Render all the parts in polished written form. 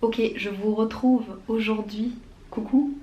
Ok, je vous retrouve aujourd'hui, coucou,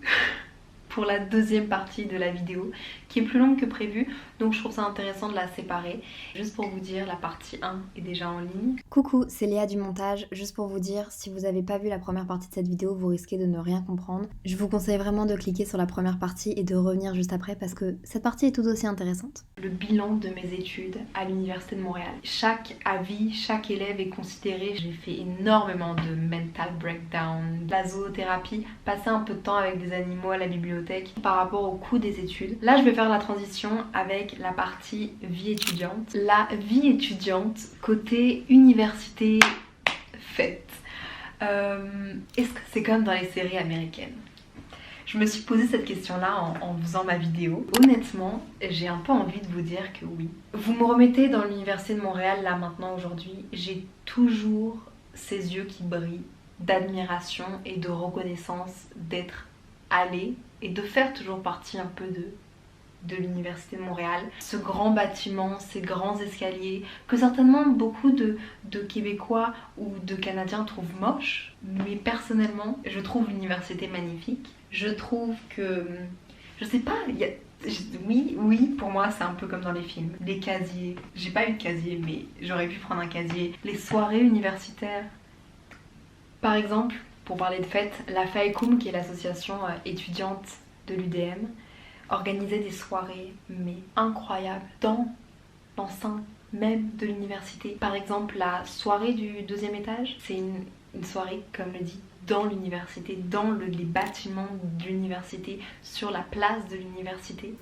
pour la deuxième partie de la vidéo qui est plus longue que prévu, donc je trouve ça intéressant de la séparer. Juste pour vous dire, la partie 1 est déjà en ligne. Coucou, c'est Léa du montage. Juste pour vous dire, si vous n'avez pas vu la première partie de cette vidéo, vous risquez de ne rien comprendre. Je vous conseille vraiment de cliquer sur la première partie et de revenir juste après parce que cette partie est tout aussi intéressante. Le bilan de mes études à l'Université de Montréal. Chaque avis, chaque élève est considéré. J'ai fait énormément de mental breakdown, de la zoothérapie, passer un peu de temps avec des animaux à la bibliothèque par rapport au coût des études. Là, je vais faire la transition avec la partie vie étudiante. La vie étudiante côté université faite. Est-ce que c'est comme dans les séries américaines ? Je me suis posé cette question-là en faisant ma vidéo. Honnêtement, j'ai un peu envie de vous dire que oui. Vous me remettez dans l'Université de Montréal, là maintenant aujourd'hui, j'ai toujours ces yeux qui brillent d'admiration et de reconnaissance d'être allée et de faire toujours partie un peu de l'Université de Montréal. Ce grand bâtiment, ces grands escaliers, que certainement beaucoup de Québécois ou de Canadiens trouvent moches, mais personnellement, je trouve l'université magnifique. Je trouve que, je sais pas, oui, pour moi c'est un peu comme dans les films. Les casiers, j'ai pas eu de casier, mais j'aurais pu prendre un casier. Les soirées universitaires. Par exemple, pour parler de fêtes, la FAECUM, qui est l'association étudiante de l'UDM, organisait des soirées, mais incroyables, dans l'enceinte même de l'université. Par exemple, la soirée du deuxième étage, c'est une soirée, comme le dit, dans l'université, dans les bâtiments de l'université, sur la place de l'université.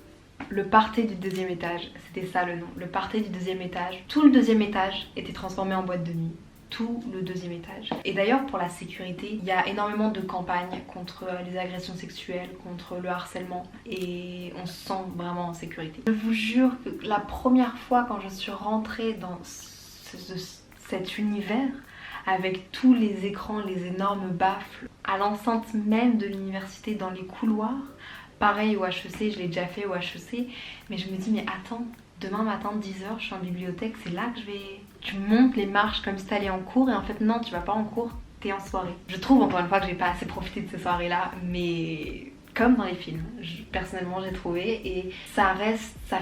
Le party du deuxième étage, c'était ça le nom, le party du deuxième étage. Tout le deuxième étage était transformé en boîte de nuit. Tout le deuxième étage. Et d'ailleurs pour la sécurité, il y a énormément de campagnes contre les agressions sexuelles, contre le harcèlement et on se sent vraiment en sécurité. Je vous jure que la première fois quand je suis rentrée dans cet univers avec tous les écrans, les énormes baffles, à l'enceinte même de l'université, dans les couloirs, pareil au HEC, je l'ai déjà fait au HEC, mais je me dis mais attends, demain matin 10h je suis en bibliothèque, c'est là que je vais... Tu montes les marches comme si t'allais en cours et en fait non, tu vas pas en cours, t'es en soirée. Je trouve encore une fois que j'ai pas assez profité de ces soirées là, mais comme dans les films, personnellement j'ai trouvé et ça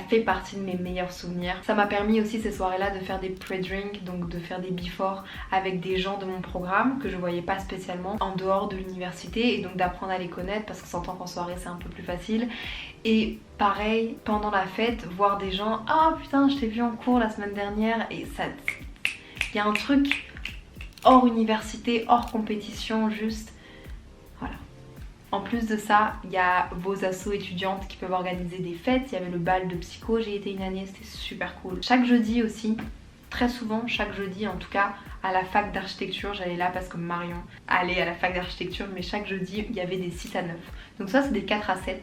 fait partie de mes meilleurs souvenirs. Ça m'a permis aussi ces soirées là de faire des pre-drinks, donc de faire des before avec des gens de mon programme que je voyais pas spécialement en dehors de l'université et donc d'apprendre à les connaître parce qu'on s'entend qu'en soirée c'est un peu plus facile. Et pareil, pendant la fête, voir des gens « Ah putain, je t'ai vu en cours la semaine dernière » et ça... Il y a un truc hors université, hors compétition, juste... Voilà. En plus de ça, il y a vos assos étudiantes qui peuvent organiser des fêtes. Il y avait le bal de psycho, j'ai été une année, c'était super cool. Chaque jeudi aussi, très souvent, chaque jeudi en tout cas, à la fac d'architecture, j'allais là parce que Marion allait à la fac d'architecture, mais chaque jeudi, il y avait des 6 à 9. Donc ça, c'est des 4 à 7.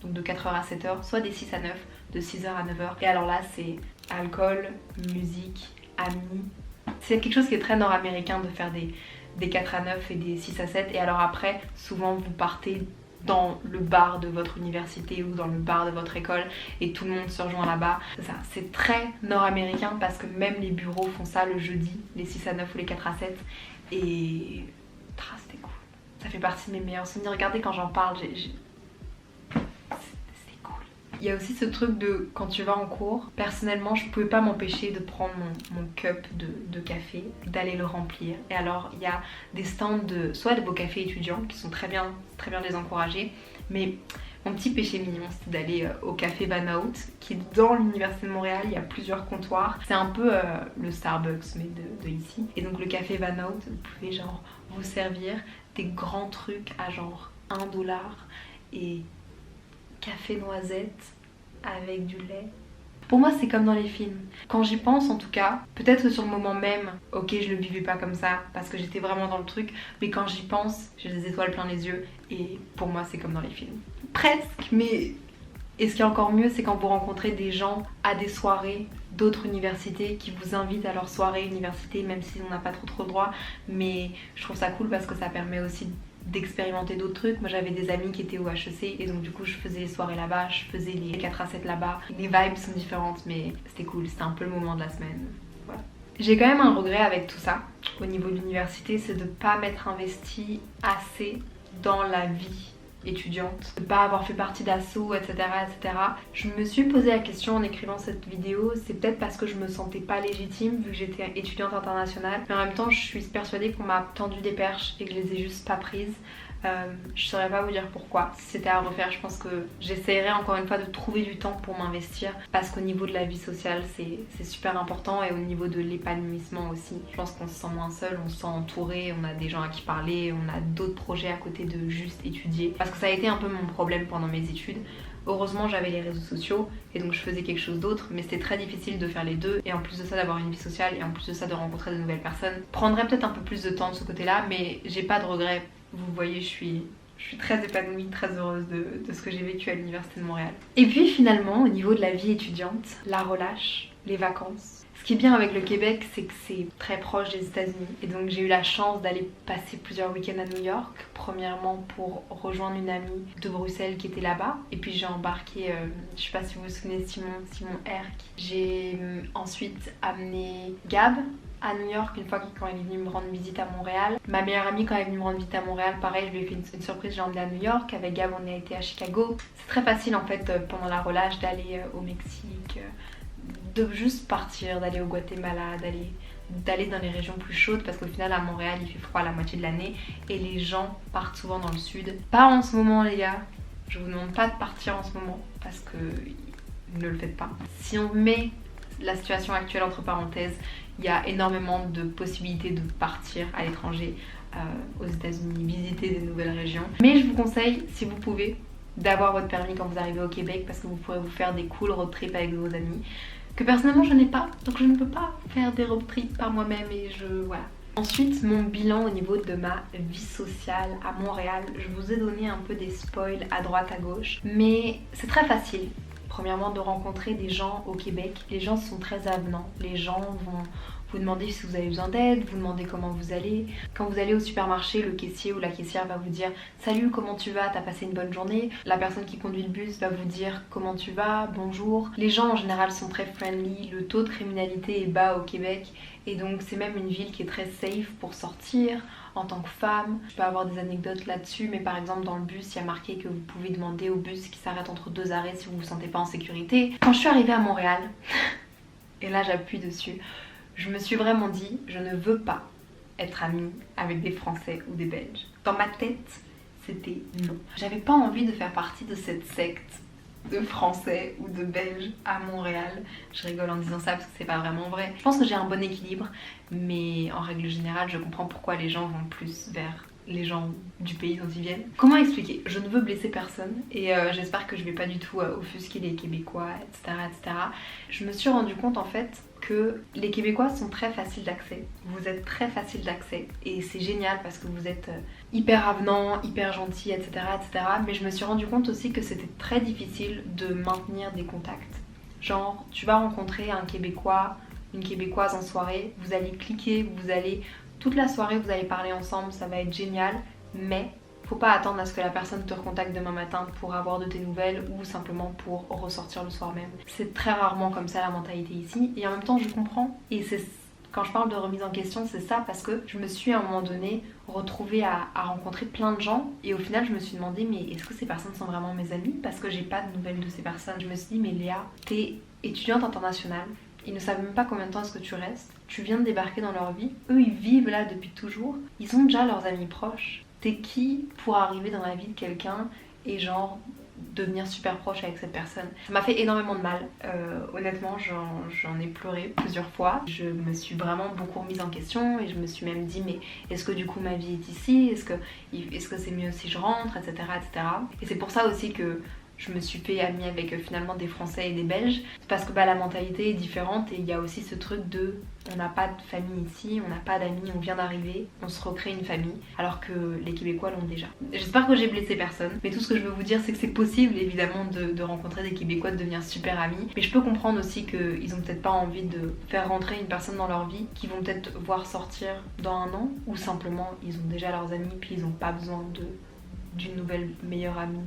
Donc de 4h à 7h, soit des 6 à 9, de 6h à 9h. Et alors là, c'est alcool, musique, amis. C'est quelque chose qui est très nord-américain de faire des 4 à 9 et des 6 à 7. Et alors après, souvent vous partez dans le bar de votre université ou dans le bar de votre école et tout le monde se rejoint là-bas. C'est très nord-américain parce que même les bureaux font ça le jeudi, les 6 à 9 ou les 4 à 7. Et c'était cool. Ça fait partie de mes meilleurs souvenirs. Regardez quand j'en parle, il y a aussi ce truc de quand tu vas en cours, personnellement je pouvais pas m'empêcher de prendre mon cup de café, d'aller le remplir. Et alors il y a des stands soit de beaux cafés étudiants qui sont très bien de les encourager, mais mon petit péché mignon c'était d'aller au café Van qui est dans l'université de Montréal, il y a plusieurs comptoirs. C'est un peu le Starbucks mais de ici. Et donc le café Van vous pouvez genre vous servir des grands trucs à genre 1$ et café noisette avec du lait. Pour moi c'est comme dans les films. Quand j'y pense en tout cas, peut-être que sur le moment même, ok je le vivais pas comme ça parce que j'étais vraiment dans le truc, mais quand j'y pense, j'ai des étoiles plein les yeux et pour moi c'est comme dans les films. Presque, mais... Et ce qui est encore mieux, c'est quand vous rencontrez des gens à des soirées d'autres universités qui vous invitent à leur soirée université, même si on n'a pas trop le droit, mais je trouve ça cool parce que ça permet aussi d'expérimenter d'autres trucs. Moi j'avais des amis qui étaient au HEC et donc du coup je faisais les soirées là-bas, je faisais les 4 à 7 là-bas. Les vibes sont différentes mais c'était cool, c'était un peu le moment de la semaine. Voilà. J'ai quand même un regret avec tout ça. au niveau de l'université, c'est de ne pas m'être investie assez dans la vie étudiante, de pas avoir fait partie d'assaut, etc., etc. Je me suis posé la question en écrivant cette vidéo, c'est peut-être parce que je me sentais pas légitime vu que j'étais étudiante internationale, mais en même temps je suis persuadée qu'on m'a tendu des perches et que je les ai juste pas prises. Je saurais pas vous dire pourquoi. Si c'était à refaire, je pense que j'essaierais encore une fois de trouver du temps pour m'investir parce qu'au niveau de la vie sociale, c'est super important et au niveau de l'épanouissement aussi. Je pense qu'on se sent moins seul, on se sent entouré, on a des gens à qui parler, on a d'autres projets à côté de juste étudier. Parce que ça a été un peu mon problème pendant mes études. Heureusement j'avais les réseaux sociaux et donc je faisais quelque chose d'autre, mais c'était très difficile de faire les deux et en plus de ça d'avoir une vie sociale et en plus de ça de rencontrer de nouvelles personnes. Prendrait peut-être un peu plus de temps de ce côté-là, mais j'ai pas de regrets. Vous voyez, je suis très épanouie, très heureuse de ce que j'ai vécu à l'Université de Montréal. Et puis finalement, au niveau de la vie étudiante, la relâche, les vacances. Ce qui est bien avec le Québec, c'est que c'est très proche des États-Unis. Et donc j'ai eu la chance d'aller passer plusieurs week-ends à New York. Premièrement pour rejoindre une amie de Bruxelles qui était là-bas. Et puis j'ai embarqué, je sais pas si vous vous souvenez, Simon Herc. J'ai ensuite amené Gab à New York une fois quand elle est venue me rendre visite à Montréal. Ma meilleure amie quand elle est venue me rendre visite à Montréal, pareil, je lui ai fait une surprise, j'ai emmené à New York. Avec Gab on a été à Chicago. C'est très facile en fait pendant la relâche d'aller au Mexique, de juste partir, d'aller au Guatemala, d'aller dans les régions plus chaudes parce qu'au final à Montréal il fait froid la moitié de l'année et les gens partent souvent dans le sud. Pas en ce moment les gars, je vous demande pas de partir en ce moment parce que ne le faites pas. Si on met la situation actuelle entre parenthèses, il y a énormément de possibilités de partir à l'étranger, aux États-Unis, visiter des nouvelles régions. Mais je vous conseille, si vous pouvez, d'avoir votre permis quand vous arrivez au Québec parce que vous pourrez vous faire des cool road trips avec vos amis. Que personnellement je n'ai pas, donc je ne peux pas faire des road trips par moi-même et voilà. Ensuite, mon bilan au niveau de ma vie sociale à Montréal, je vous ai donné un peu des spoils à droite à gauche, mais c'est très facile. Premièrement, de rencontrer des gens au Québec. Les gens sont très avenants. Les gens vont vous demander si vous avez besoin d'aide, vous demander comment vous allez. Quand vous allez au supermarché, le caissier ou la caissière va vous dire « Salut, comment tu vas? T'as passé une bonne journée ?» La personne qui conduit le bus va vous dire « Comment tu vas? Bonjour ». Les gens en général sont très friendly. Le taux de criminalité est bas au Québec et donc c'est même une ville qui est très safe pour sortir. En tant que femme, je peux avoir des anecdotes là-dessus, mais par exemple dans le bus, il y a marqué que vous pouvez demander au bus qui s'arrête entre deux arrêts si vous vous sentez pas en sécurité. Quand je suis arrivée à Montréal, et là j'appuie dessus, je me suis vraiment dit, je ne veux pas être amie avec des Français ou des Belges. Dans ma tête, c'était non. J'avais pas envie de faire partie de cette secte de Français ou de Belges à Montréal. Je rigole en disant ça parce que c'est pas vraiment vrai. Je pense que j'ai un bon équilibre, mais en règle générale, je comprends pourquoi les gens vont plus vers les gens du pays dont ils viennent. Comment expliquer? Je ne veux blesser personne et j'espère que je vais pas du tout offusquer les Québécois, etc., etc. Je me suis rendu compte en fait que les Québécois sont très faciles d'accès. Vous êtes très facile d'accès et c'est génial parce que vous êtes hyper avenant, hyper gentil, etc., etc. Mais je me suis rendu compte aussi que c'était très difficile de maintenir des contacts. Genre, tu vas rencontrer un Québécois, une Québécoise en soirée, vous allez cliquer, toute la soirée vous allez parler ensemble, ça va être génial, mais faut pas attendre à ce que la personne te recontacte demain matin pour avoir de tes nouvelles ou simplement pour ressortir le soir même. C'est très rarement comme ça la mentalité ici et en même temps je comprends et quand je parle de remise en question c'est ça parce que je me suis à un moment donné retrouvée à rencontrer plein de gens et au final je me suis demandé mais est-ce que ces personnes sont vraiment mes amies parce que j'ai pas de nouvelles de ces personnes. Je me suis dit mais Léa, t'es étudiante internationale. Ils ne savent même pas combien de temps est-ce que tu restes. Tu viens de débarquer dans leur vie. Eux, ils vivent là depuis toujours. Ils ont déjà leurs amis proches. T'es qui pour arriver dans la vie de quelqu'un et genre devenir super proche avec cette personne? Ça m'a fait énormément de mal. Honnêtement, j'en ai pleuré plusieurs fois. Je me suis vraiment beaucoup remise en question et je me suis même dit mais est-ce que du coup ma vie est ici? Est-ce que c'est mieux si je rentre? Etc. etc. Et c'est pour ça aussi que je me suis fait amie avec finalement des Français et des Belges parce que la mentalité est différente et il y a aussi ce truc de on n'a pas de famille ici, on n'a pas d'amis, on vient d'arriver, on se recrée une famille alors que les Québécois l'ont déjà. J'espère que j'ai blessé personne, mais tout ce que je veux vous dire c'est que c'est possible évidemment de rencontrer des Québécois, de devenir super amis, mais je peux comprendre aussi qu'ils ont peut-être pas envie de faire rentrer une personne dans leur vie qu'ils vont peut-être voir sortir dans un an ou simplement ils ont déjà leurs amis puis ils n'ont pas besoin d'une nouvelle meilleure amie.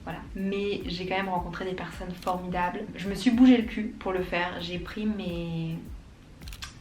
Voilà. Mais j'ai quand même rencontré des personnes formidables. Je me suis bougé le cul pour le faire. J'ai pris mes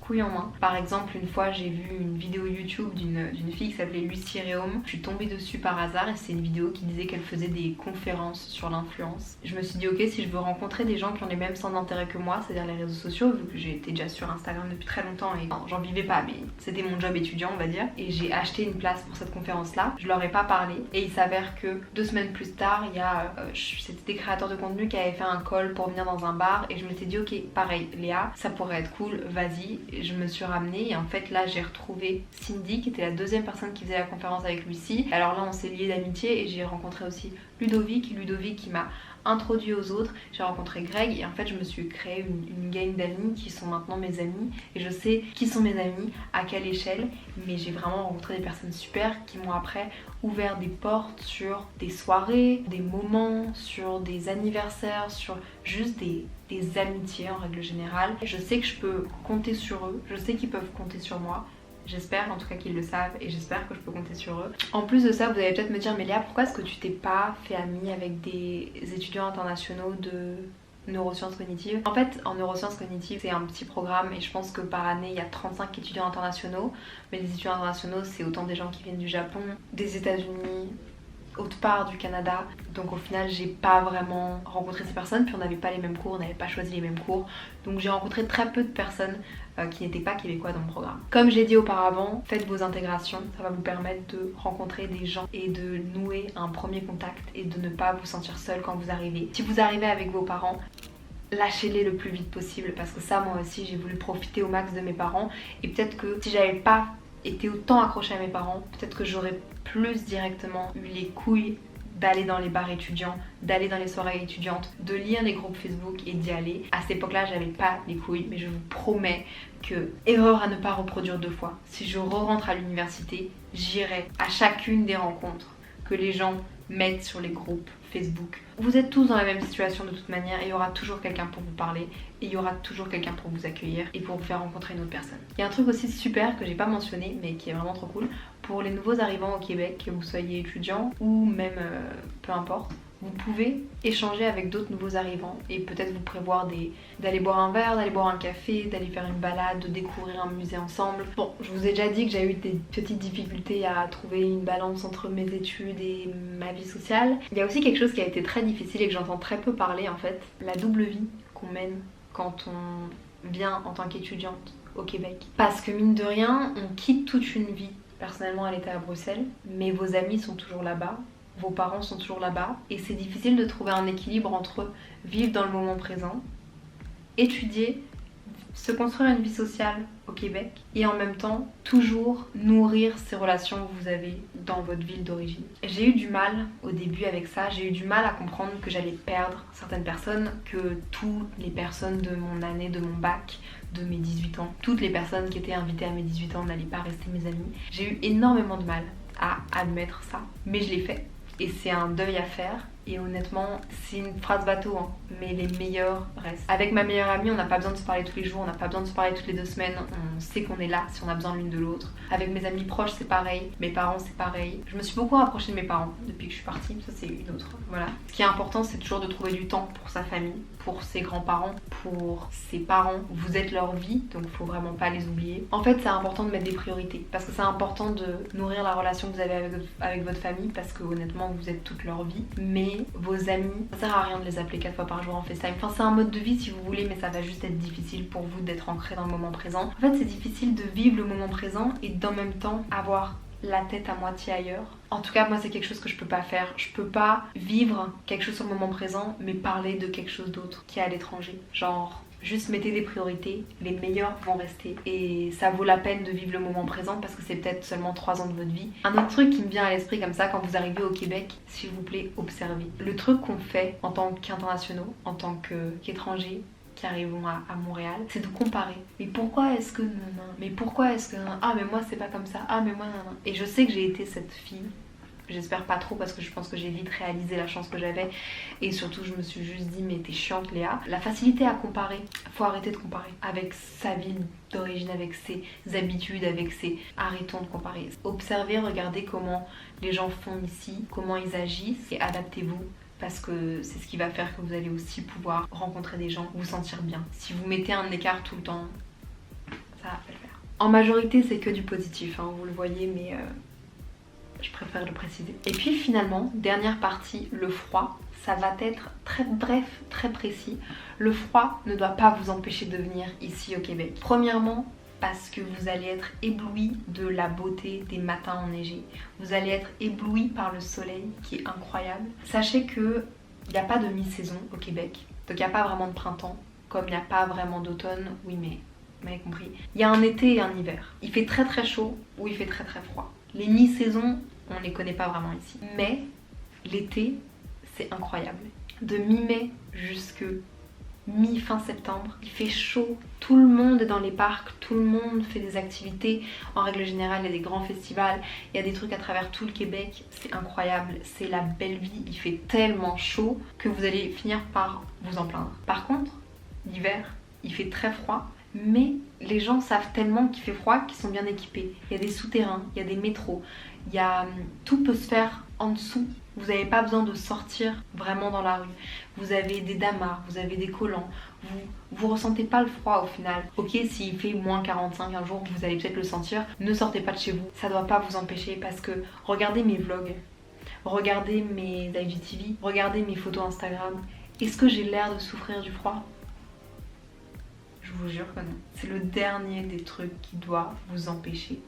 couilles en main. Par exemple, une fois j'ai vu une vidéo YouTube d'une fille qui s'appelait Lucie Réaume. Je suis tombée dessus par hasard et c'est une vidéo qui disait qu'elle faisait des conférences sur l'influence. Je me suis dit ok, si je veux rencontrer des gens qui ont les mêmes centres d'intérêt que moi, c'est-à-dire les réseaux sociaux, vu que j'étais déjà sur Instagram depuis très longtemps et j'en vivais pas, mais c'était mon job étudiant on va dire, et j'ai acheté une place pour cette conférence là. Je leur ai pas parlé et il s'avère que 2 semaines plus tard, il y a c'était des créateurs de contenu qui avaient fait un call pour venir dans un bar et je m'étais dit ok, pareil Léa, ça pourrait être cool, vas-y. Je me suis ramenée et en fait là j'ai retrouvé Cindy qui était la deuxième personne qui faisait la conférence avec Lucie. Alors là on s'est liés d'amitié et j'ai rencontré aussi Ludovic qui m'a introduit aux autres. J'ai rencontré Greg et en fait je me suis créé une gang d'amis qui sont maintenant mes amis et je sais qui sont mes amis, à quelle échelle, mais j'ai vraiment rencontré des personnes super qui m'ont après ouvert des portes sur des soirées, des moments, sur des anniversaires, sur juste des amitiés en règle générale. Je sais que je peux compter sur eux, je sais qu'ils peuvent compter sur moi. J'espère en tout cas qu'ils le savent et j'espère que je peux compter sur eux. En plus de ça, vous allez peut-être me dire mais Léa, pourquoi est-ce que tu t'es pas fait amie avec des étudiants internationaux de neurosciences cognitives? En fait, en neurosciences cognitives, c'est un petit programme et je pense que par année, il y a 35 étudiants internationaux. Mais les étudiants internationaux, c'est autant des gens qui viennent du Japon, des États-Unis, autre part du Canada. Donc au final, j'ai pas vraiment rencontré ces personnes. Puis on n'avait pas les mêmes cours, on n'avait pas choisi les mêmes cours. Donc j'ai rencontré très peu de personnes qui n'étaient pas québécois dans mon programme. Comme j'ai dit auparavant, faites vos intégrations, ça va vous permettre de rencontrer des gens et de nouer un premier contact et de ne pas vous sentir seul quand vous arrivez. Si vous arrivez avec vos parents, lâchez-les le plus vite possible parce que ça, moi aussi, j'ai voulu profiter au max de mes parents et peut-être que si j'avais pas été autant accrochée à mes parents, peut-être que j'aurais plus directement eu les couilles d'aller dans les bars étudiants, d'aller dans les soirées étudiantes, de lire les groupes Facebook et d'y aller. À cette époque-là, j'avais pas les couilles, mais je vous promets que, erreur à ne pas reproduire 2 fois, si je re-rentre à l'université, j'irai à chacune des rencontres que les gens mettent sur les groupes Facebook. Vous êtes tous dans la même situation de toute manière et il y aura toujours quelqu'un pour vous parler et il y aura toujours quelqu'un pour vous accueillir et pour vous faire rencontrer une autre personne. Il y a un truc aussi super que j'ai pas mentionné mais qui est vraiment trop cool pour les nouveaux arrivants au Québec, que vous soyez étudiant ou même peu importe. Vous pouvez échanger avec d'autres nouveaux arrivants et peut-être vous prévoir d'aller boire un verre, d'aller boire un café, d'aller faire une balade, de découvrir un musée ensemble. Bon, je vous ai déjà dit que j'ai eu des petites difficultés à trouver une balance entre mes études et ma vie sociale. Il y a aussi quelque chose qui a été très difficile et que j'entends très peu parler en fait, la double vie qu'on mène quand on vient en tant qu'étudiante au Québec. Parce que mine de rien, on quitte toute une vie. Personnellement, elle était à Bruxelles, mais vos amis sont toujours là-bas. Vos parents sont toujours là-bas et c'est difficile de trouver un équilibre entre vivre dans le moment présent, étudier, se construire une vie sociale au Québec et en même temps toujours nourrir ces relations que vous avez dans votre ville d'origine. J'ai eu du mal au début avec ça, j'ai eu du mal à comprendre que j'allais perdre certaines personnes, que toutes les personnes de mon année, de mon bac, de mes 18 ans, toutes les personnes qui étaient invitées à mes 18 ans n'allaient pas rester mes amies. J'ai eu énormément de mal à admettre ça, mais je l'ai fait. Et c'est un deuil à faire. Et honnêtement, c'est une phrase bateau, hein, mais les meilleurs restent. Avec ma meilleure amie, on n'a pas besoin de se parler tous les jours, on n'a pas besoin de se parler toutes les 2 semaines. On sait qu'on est là si on a besoin l'une de l'autre. Avec mes amis proches, c'est pareil. Mes parents, c'est pareil. Je me suis beaucoup rapprochée de mes parents depuis que je suis partie. Ça, c'est une autre. Voilà. Ce qui est important, c'est toujours de trouver du temps pour sa famille, pour ses grands-parents, pour ses parents. Vous êtes leur vie, donc il faut vraiment pas les oublier. En fait, c'est important de mettre des priorités parce que c'est important de nourrir la relation que vous avez avec votre famille parce que honnêtement, vous êtes toute leur vie. Mais vos amis, ça sert à rien de les appeler 4 fois par jour en FaceTime. Enfin, c'est un mode de vie si vous voulez, mais ça va juste être difficile pour vous d'être ancré dans le moment présent. En fait, c'est difficile de vivre le moment présent et d'en même temps avoir la tête à moitié ailleurs. En tout cas, moi, c'est quelque chose que je peux pas faire. Je peux pas vivre quelque chose sur le moment présent, mais parler de quelque chose d'autre qui est à l'étranger. Genre, juste mettez des priorités, les meilleurs vont rester. Et ça vaut la peine de vivre le moment présent parce que c'est peut-être seulement 3 ans de votre vie. Un autre truc qui me vient à l'esprit comme ça, quand vous arrivez au Québec, s'il vous plaît, observez. Le truc qu'on fait en tant qu'internationaux, en tant qu'étrangers, qui arrivons à Montréal, c'est de comparer. Mais pourquoi est-ce que non, mais pourquoi est-ce que ah mais moi c'est pas comme ça, ah mais moi non. Et je sais que j'ai été cette fille. J'espère pas trop parce que je pense que j'ai vite réalisé la chance que j'avais et surtout je me suis juste dit mais t'es chiante Léa. La facilité à comparer, faut arrêter de comparer avec sa ville d'origine, avec ses habitudes, avec ses... Arrêtons de comparer. Observez, regardez comment les gens font ici, comment ils agissent et adaptez-vous. Parce que c'est ce qui va faire que vous allez aussi pouvoir rencontrer des gens, vous sentir bien. Si vous mettez un écart tout le temps, ça ça va pas le faire. En majorité c'est que du positif, hein, vous le voyez, mais je préfère le préciser. Et puis finalement, dernière partie, le froid. Ça va être très bref, très précis. Le froid ne doit pas vous empêcher de venir ici au Québec. Premièrement, parce que vous allez être ébloui de la beauté des matins enneigés. Vous allez être ébloui par le soleil qui est incroyable. Sachez qu'il n'y a pas de mi-saison au Québec. Donc il n'y a pas vraiment de printemps, comme il n'y a pas vraiment d'automne. Oui, mais vous m'avez compris. Il y a un été et un hiver. Il fait très très chaud ou il fait très très froid. Les mi-saisons, on ne les connaît pas vraiment ici. Mais l'été, c'est incroyable. De mi-mai jusque mi-fin septembre, il fait chaud, tout le monde est dans les parcs, tout le monde fait des activités. En règle générale, il y a des grands festivals, il y a des trucs à travers tout le Québec, c'est incroyable, c'est la belle vie. Il fait tellement chaud que vous allez finir par vous en plaindre. Par contre, l'hiver, il fait très froid, mais les gens savent tellement qu'il fait froid qu'ils sont bien équipés. Il y a des souterrains, il y a des métros, tout peut se faire en dessous. Vous n'avez pas besoin de sortir vraiment dans la rue. Vous avez des damas, vous avez des collants. Vous ressentez pas le froid au final. Ok, s'il fait moins 45 un jour, vous allez peut-être le sentir. Ne sortez pas de chez vous. Ça doit pas vous empêcher parce que regardez mes vlogs, regardez mes IGTV, regardez mes photos Instagram. Est-ce que j'ai l'air de souffrir du froid? Je vous jure que non. C'est le dernier des trucs qui doit vous empêcher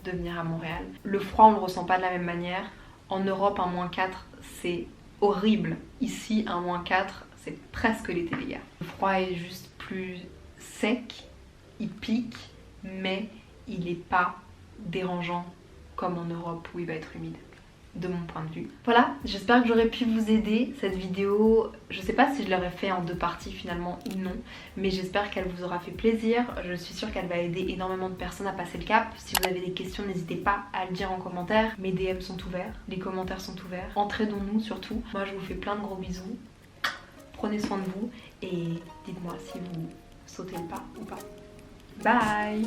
de venir à Montréal. Le froid, on le ressent pas de la même manière. En Europe, un -4, c'est horrible. Ici, un -4, c'est presque l'été, les gars. Le froid est juste plus sec, il pique, mais il n'est pas dérangeant comme en Europe où il va être humide, de mon point de vue. Voilà, j'espère que j'aurais pu vous aider. Cette vidéo, je sais pas si je l'aurais fait en 2 parties finalement ou non, mais j'espère qu'elle vous aura fait plaisir. Je suis sûre qu'elle va aider énormément de personnes à passer le cap. Si vous avez des questions, n'hésitez pas à le dire en commentaire. Mes DM sont ouverts, les commentaires sont ouverts. Entraînons-nous surtout. Moi je vous fais plein de gros bisous. Prenez soin de vous et dites-moi si vous sautez le pas ou pas. Bye!